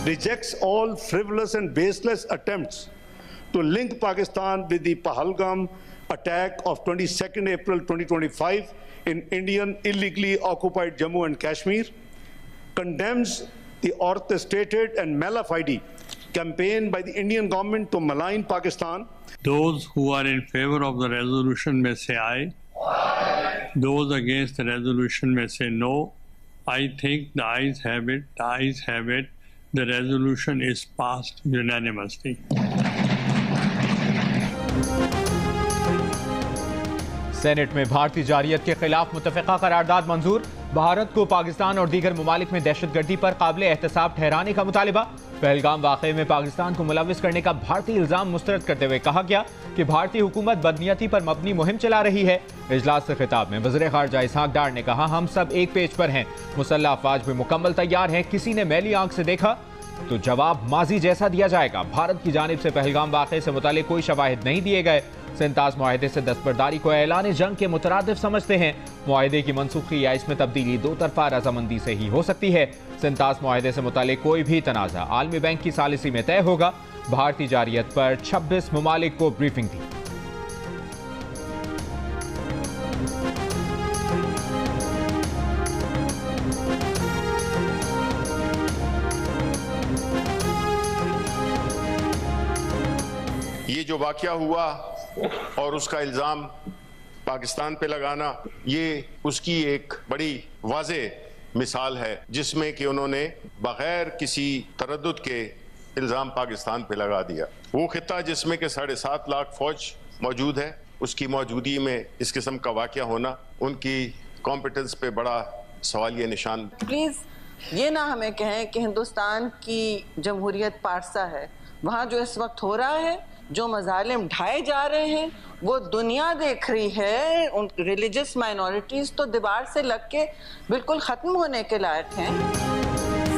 rejects all frivolous and baseless attempts to link Pakistan with the Pahalgam attack of 22nd April 2025 in Indian illegally occupied Jammu and Kashmir, condemns the orchestrated and malafide campaign by the Indian government to malign Pakistan. Those who are in favor of the resolution may say aye. Those against the resolution may say no. I think the ayes have it. The ayes have it. The resolution is passed unanimously. Senate में भारतीय जारियत के खिलाफ मुत्तफ़िका करारदाद मंजूर। भारत को पाकिस्तान और दीगर ममालिक में दहशतगर्दी पर काबिल एहतसाब ठहराने का मुतालिबा। पहलगाम वाक़े में पाकिस्तान को मुलव्विस करने का भारतीय इल्ज़ाम मुस्तरद करते हुए कहा गया कि भारतीय हुकूमत बदनीयती पर मबनी मुहिम चला रही है। इजलास से खिताब में वज़ीर ख़ारजा इसहाक डार ने कहा, हम सब एक पेज पर हैं, मुसल्लह अफ़वाज भी मुकम्मल तैयार हैं। किसी ने मैली आंख से देखा तो जवाब माजी जैसा दिया जाएगा। भारत की जानिब से पहलगाम वाक़े से मुतालिक कोई शवाहिद नहीं दिए गए। सेंतास मुआहदे से दस्तबरदारी को ऐलान जंग के मुतरादिफ समझते हैं। मुआहदे की मनसूखी या इसमें तब्दीली दो तरफा रजामंदी से ही हो सकती है। सेंतास मुआहदे से मुतालिक कोई भी तनाज़ा आलमी बैंक की सालिसी में तय होगा। भारतीय जारियत पर 26 ममालिक को ब्रीफिंग दी। ये जो वाक़या हुआ और उसका इल्ज़ाम पाकिस्तान पे लगाना, ये उसकी एक बड़ी वाज़े मिसाल है जिसमें कि उन्होंने बग़ैर किसी तरद्दुद के इल्ज़ाम पाकिस्तान पे लगा दिया। वो खित्ता जिसमें कि 7.5 लाख फ़ौज मौजूद है, उसकी मौजूदगी में इस किस्म का वाक़या होना उनकी कॉम्पिटेंस पे बड़ा सवालिया निशान। प्लीज़ ये ना हमें कहें कि हिंदुस्तान की जमहूरियत पारसा है। वहाँ जो इस वक्त हो रहा है, जो मज़ालिम ढाए जा रहे हैं, वो दुनिया देख रही है। उन रिलीजियस माइनॉरिटीज़ तो दीवार से लग के बिल्कुल ख़त्म होने के लायक हैं।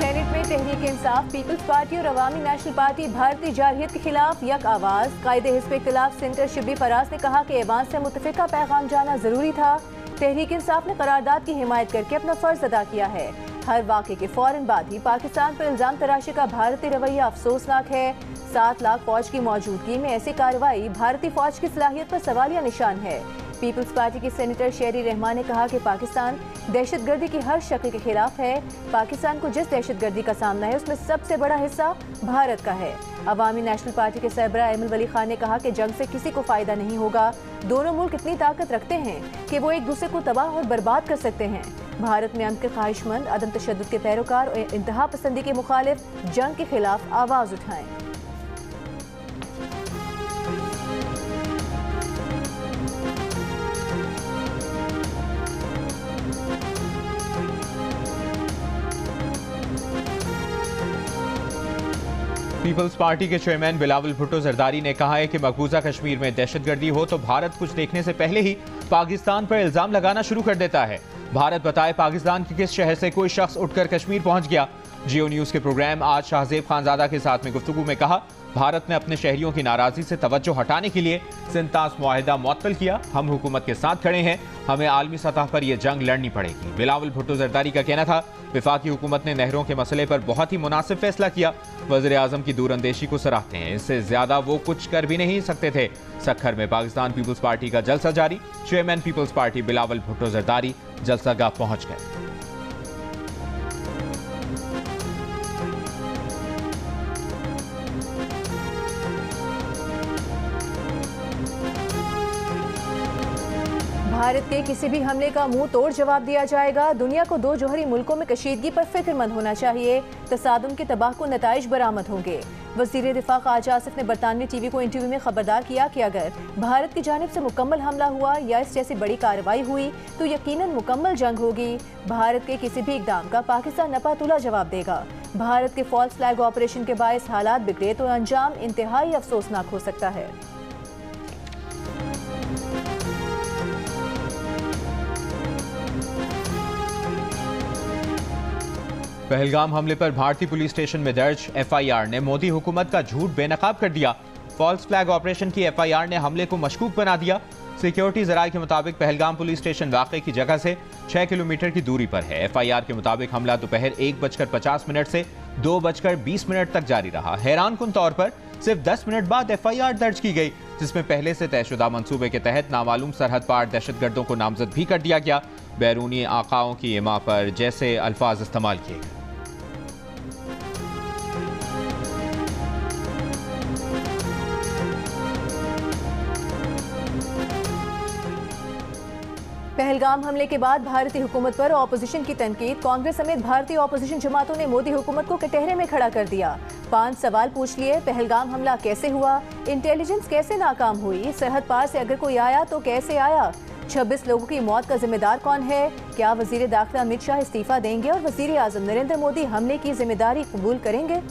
सेनेट में तहरीक इंसाफ, पीपल्स पार्टी और अवामी नेशनल पार्टी भारतीय जारहियत के खिलाफ यक आवाज़। कायदे हिज़्ब इख्तिलाफ सेनेटर शिबली फराज ने कहा कि ऐवान से मुत्तफ़िका पैगाम जाना ज़रूरी था। तहरीक इंसाफ ने करारदाद की हिमायत करके अपना फ़र्ज अदा किया है। हर वाक़े के फ़ौरन बाद ही पाकिस्तान पर इल्ज़ाम तराशी का भारतीय रवैया अफसोसनाक है। 7 लाख फ़ौज की मौजूदगी में ऐसी कार्रवाई भारतीय फ़ौज की सलाहियत पर सवालिया निशान है। पीपल्स पार्टी के सेनेटर शेरी रहमान ने कहा कि पाकिस्तान दहशतगर्दी की हर शक्ल के खिलाफ है। पाकिस्तान को जिस दहशतगर्दी का सामना है उसमें सबसे बड़ा हिस्सा भारत का है। अवामी नेशनल पार्टी के सरबराह अहमद वली खान ने कहा कि जंग से किसी को फ़ायदा नहीं होगा। दोनों मुल्क इतनी ताकत रखते हैं कि वो एक दूसरे को तबाह और बर्बाद कर सकते हैं। भारत में अमन के ख्वाहिशमंद, अदम तशद्दुद के पैरोकार और इंतहा पसंदी के मुखालिफ जंग के खिलाफ आवाज़ उठाएं। पीपल्स पार्टी के चेयरमैन बिलावल भुट्टो जरदारी ने कहा है कि मकबूजा कश्मीर में दहशतगर्दी हो तो भारत कुछ देखने से पहले ही पाकिस्तान पर इल्जाम लगाना शुरू कर देता है। भारत बताए पाकिस्तान के किस शहर से कोई शख्स उठकर कश्मीर पहुंच गया। जियो न्यूज़ के प्रोग्राम आज शाहजेब खानजादा के साथ में गुफ्तगू में कहा, भारत ने अपने शहरियों की नाराजगी से तवज्जो हटाने के लिए सेंतास मुआहिदा मुअत्तल किया। हम हुकूमत के साथ खड़े हैं, हमें आलमी सतह पर यह जंग लड़नी पड़ेगी। बिलावल भुट्टो जरदारी का कहना था, वफाकी हुकूमत ने नहरों के मसले पर बहुत ही मुनासिब फैसला किया। वज़ीर आज़म की दूरअंदेशी को सराहते हैं, इससे ज्यादा वो कुछ कर भी नहीं सकते थे। सक्खर में पाकिस्तान पीपल्स पार्टी का जलसा जारी। Chairman People's Party Bilawal Bhutto Zardari जलसागाह पहुंच गए। भारत के किसी भी हमले का मुंह तोड़ जवाब दिया जाएगा। दुनिया को दो जोहरी मुल्कों में कशीदगी पर फिक्रमंद होना चाहिए। तसादुम के तबाहकुन नताइज बरामद होंगे। वज़ीर दिफा ख़ाजा आसिफ ने बरतानवी टीवी को इंटरव्यू में खबरदार किया कि अगर भारत की जानिब से मुकम्मल हमला हुआ या इस जैसी बड़ी कार्रवाई हुई तो यकीनन मुकम्मल जंग होगी। भारत के किसी भी इकदाम का पाकिस्तान नपातुला जवाब देगा। भारत के फॉल्स फ्लैग ऑपरेशन के बायस हालात बिगड़े तो अंजाम इंतहाई अफसोसनाक हो सकता है। पहलगाम हमले पर भारतीय पुलिस स्टेशन में दर्ज एफआईआर ने मोदी हुकूमत का झूठ बेनकाब कर दिया। फॉल्स फ्लैग ऑपरेशन की एफआईआर ने हमले को मशकूक बना दिया। सिक्योरिटी ज़राए के मुताबिक पहलगाम पुलिस स्टेशन वाक़े की जगह से 6 किलोमीटर की दूरी पर है। एफआईआर के मुताबिक हमला दोपहर 1:50 से 2:20 तक जारी रहा। हैरानकुन तौर पर सिर्फ 10 मिनट बाद FIR दर्ज की गई, जिसमें पहले से तयशुदा मंसूबे के तहत नामालूम सरहद पार दहशतगर्दों को नामजद भी कर दिया गया। बैरूनी आकाओं की इमा पर जैसे अल्फाज इस्तेमाल किए गए। पहलगाम हमले के बाद भारतीय हुकूमत पर ऑपोजिशन की तनकीद। कांग्रेस समेत भारतीय ऑपोजिशन जमातों ने मोदी हुकूमत को कटहरे में खड़ा कर दिया। 5 सवाल पूछ लिए। पहलगाम हमला कैसे हुआ? इंटेलिजेंस कैसे नाकाम हुई? सरहद पार से अगर कोई आया तो कैसे आया? 26 लोगों की मौत का जिम्मेदार कौन है? क्या वजीर दाखिला अमित शाह इस्तीफा देंगे और वजीर आजम नरेंद्र मोदी हमले की जिम्मेदारी कबूल करेंगे?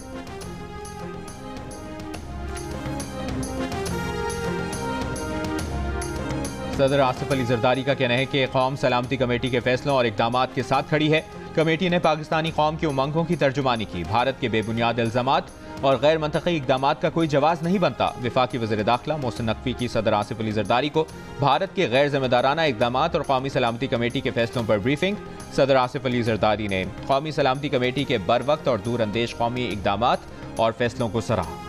सदर आसिफ अली जरदारी का कहना है कि कौम सलामती कमेटी के फैसलों और इकदामात के साथ खड़ी है। कमेटी ने पाकिस्तानी कौम की उमंगों की तर्जुमानी की। भारत के बेबुनियाद इल्जामात और गैर मंतकी इकदामात का कोई जवाब नहीं बनता। वफाकी वज़ीर दाखिला मोहसिन नकवी की सदर आसिफ अली जरदारी को भारत के गैर जिम्मेदाराना इकदामात और कौमी सलामती कमेटी के फैसलों पर ब्रीफिंग। सदर आसिफ अली जरदारी ने कौमी सलामती कमेटी के बरवक्त और दूर अंदेश कौमी इकदामात और फैसलों को सराहा।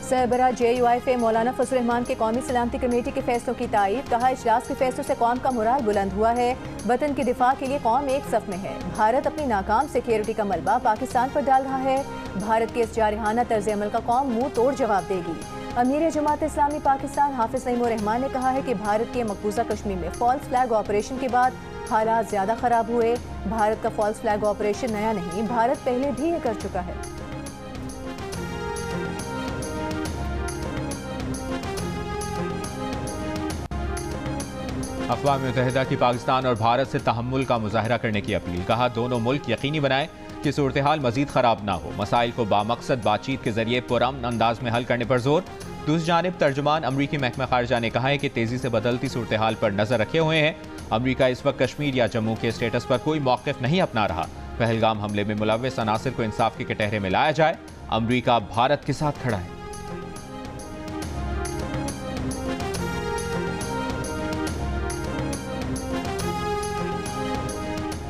सरबराह JUIF मौलाना फजल रहमान के कौमी सलामती कमेटी के फैसलों की तारीफ। कहा, इजलास के फैसलों से कौम का मोराल बुलंद हुआ है। वतन के दिफा के लिए कौम एक सफ में है। भारत अपनी नाकाम सिक्योरिटी का मलबा पाकिस्तान पर डाल रहा है। भारत के इस जारहाना तर्ज अमल का कौम मुंह तोड़ जवाब देगी। अमीर जमात इस्लामी पाकिस्तान हाफिज नईम उर रहमान ने कहा है कि भारत के मकबूजा कश्मीर में फॉल्स फ्लैग ऑपरेशन के बाद हालात ज्यादा खराब हुए। भारत का फॉल्स फ्लैग ऑपरेशन नया नहीं, भारत पहले भी ये कर चुका है। अक़वाम मुत्तहिदा की पाकिस्तान और भारत से तहम्मुल का मुजाहरा करने की अपील। कहा, दोनों मुल्क यकीनी बनाएं कि सूरत हाल मजीद खराब ना हो। मसाइल को बामकसद बातचीत के जरिए पुरअमन अंदाज में हल करने पर जोर। दूसरी जानिब तर्जुमान अमरीकी महकमा खारजा ने कहा है कि तेजी से बदलती सूरत हाल पर नजर रखे हुए हैं। अमरीका इस वक्त कश्मीर या जम्मू के स्टेटस पर कोई मौक़िफ़ नहीं अपना रहा। पहलगाम हमले में मुलव्वस अनासिर को इंसाफ के कटहरे में लाया जाए। अमरीका भारत के साथ खड़ा है।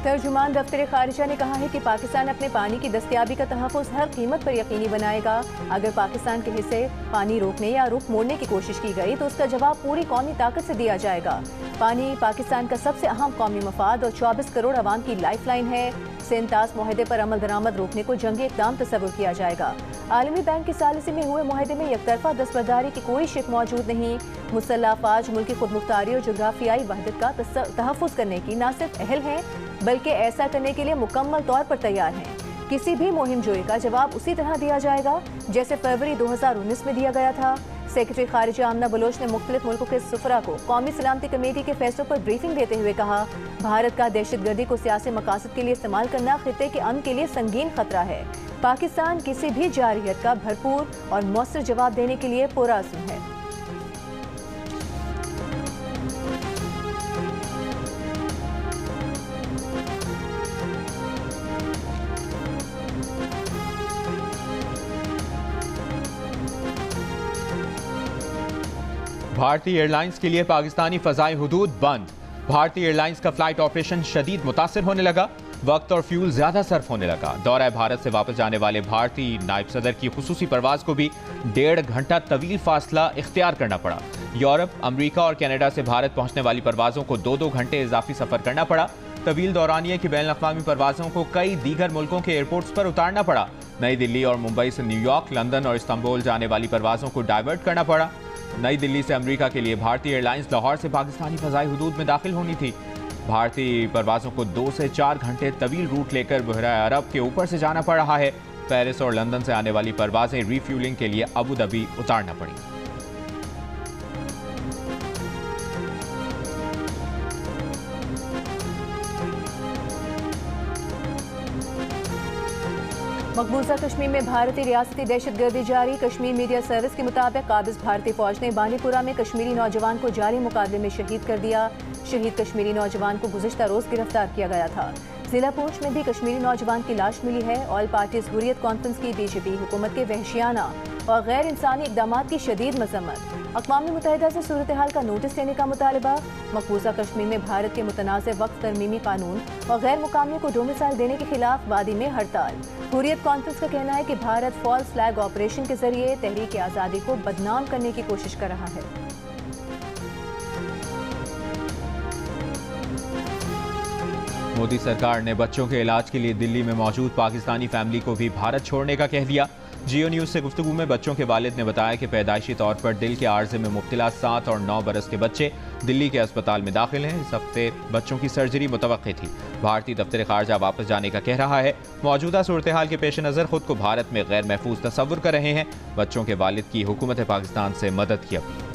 तर्जुमान दफ्तर खारिजा ने कहा है कि पाकिस्तान अपने पानी की दस्तयाबी का तहफ़्फ़ुज़ हर कीमत पर यकीनी बनाएगा। अगर पाकिस्तान के हिस्से पानी रोकने या रुख मोड़ने की कोशिश की गई तो उसका जवाब पूरी कौमी ताकत से दिया जाएगा। पानी पाकिस्तान का सबसे अहम कौमी मफाद और 24 करोड़ आवाम की लाइफ लाइन है। सेंतास मुआहदे पर अमल दरामद रोकने को जंगी इक़दाम तस्वुर किया जाएगा। आलमी बैंक की सालिसी में हुए मुआहदे में यकतरफा दस्तबरदारी की कोई शिक मौजूद नहीं। मुसल्लह अफवाज मुल्क की खुदमुख्तारी और जोग्राफियाई वहदत का तहफ़्फ़ुज़ करने की न सिर्फ अहल हैं बल्कि ऐसा करने के लिए मुकम्मल तौर पर तैयार हैं। किसी भी मुहिम जोई का जवाब उसी तरह दिया जाएगा जैसे फरवरी 2019 में दिया गया था। सेक्रेटरी खारिजा आमना बलोच ने मुख्तलिफ मुल्कों के सफरा को कौमी सलामती कमेटी के फैसलों पर ब्रीफिंग देते हुए कहा, भारत का दहशतगर्दी को सियासी मकासद के लिए इस्तेमाल करना खित्ते के अमन के लिए संगीन खतरा है। पाकिस्तान किसी भी जारहियत का भरपूर और मौसर जवाब देने के लिए पुरअज़्म है। भारतीय एयरलाइंस के लिए पाकिस्तानी फ़ज़ाई हुदूद बंद। भारतीय एयरलाइंस का फ्लाइट ऑपरेशन शदीद मुतासिर होने लगा। वक्त और फ्यूल ज्यादा सर्फ होने लगा। दौरा भारत से वापस जाने वाले भारतीय नायब सदर की खुसूसी परवाज को भी 1.5 घंटा तवील फासला इख्तियार करना पड़ा। यूरोप, अमरीका और कनाडा से भारत पहुंचने वाली परवाजों को 2-2 घंटे इजाफी सफर करना पड़ा। तवील दौरानिये की बैन अक़वामी परवाजों को कई दीगर मुल्कों के एयरपोर्ट्स पर उतारना पड़ा। नई दिल्ली और मुंबई से न्यूयॉर्क, लंदन और इस्तांबुल जाने वाली परवाजों को डाइवर्ट करना पड़ा। नई दिल्ली से अमेरिका के लिए भारतीय एयरलाइंस लाहौर से पाकिस्तानी फ़ज़ाई हुदूद में दाखिल होनी थी। भारतीय परवाजों को 2 से 4 घंटे तवील रूट लेकर बहरा अरब के ऊपर से जाना पड़ रहा है। पेरिस और लंदन से आने वाली परवाजें रिफ्यूलिंग के लिए अबू धाबी उतारना पड़ी। मकबूजा कश्मीर में भारतीय रियासती दहशतगर्दी जारी। कश्मीर मीडिया सर्विस के मुताबिक काबिज भारतीय फौज ने बानीपुरा में कश्मीरी नौजवान को जारी मुकाबले में शहीद कर दिया। शहीद कश्मीरी नौजवान को गुज़िश्ता रोज गिरफ्तार किया गया था। जिला पूंछ में भी कश्मीरी नौजवान की लाश मिली है। ऑल पार्टीज हुर्रियत कॉन्फ्रेंस की बीजेपी हुकूमत के वहशियाना और गैर इंसानी इकदाम की शदीद मजम्मत। अक़वाम मुत्तहिदा से सूरत हाल का नोटिस लेने का मुतालबा। मकबूजा कश्मीर में भारत के मुतनाज़ वक्त तरमीमी कानून और गैर मुकामियों को डोमिसाइल देने के खिलाफ वादी में हड़ताल। हुर्रियत कॉन्फ्रेंस का कहना है कि भारत फॉल्स फ्लैग ऑपरेशन के जरिए तहरीक आज़ादी को बदनाम करने की कोशिश कर रहा है। मोदी सरकार ने बच्चों के इलाज के लिए दिल्ली में मौजूद पाकिस्तानी फैमिली को भी भारत छोड़ने का कह दिया। जियो न्यूज़ से गुफ्तगू में बच्चों के वालिद ने बताया कि पैदाइशी तौर पर दिल के आर्जे में मुब्तला 7 और 9 बरस के बच्चे दिल्ली के अस्पताल में दाखिल हैं। इस हफ्ते बच्चों की सर्जरी मुतवक्की थी। भारतीय दफ्तर खारजा वापस जाने का कह रहा है। मौजूदा सूरत हाल के पेश नज़र खुद को भारत में गैर महफूज तस्वुर कर रहे हैं। बच्चों के वालिद की हुकूमत पाकिस्तान से मदद की अपील।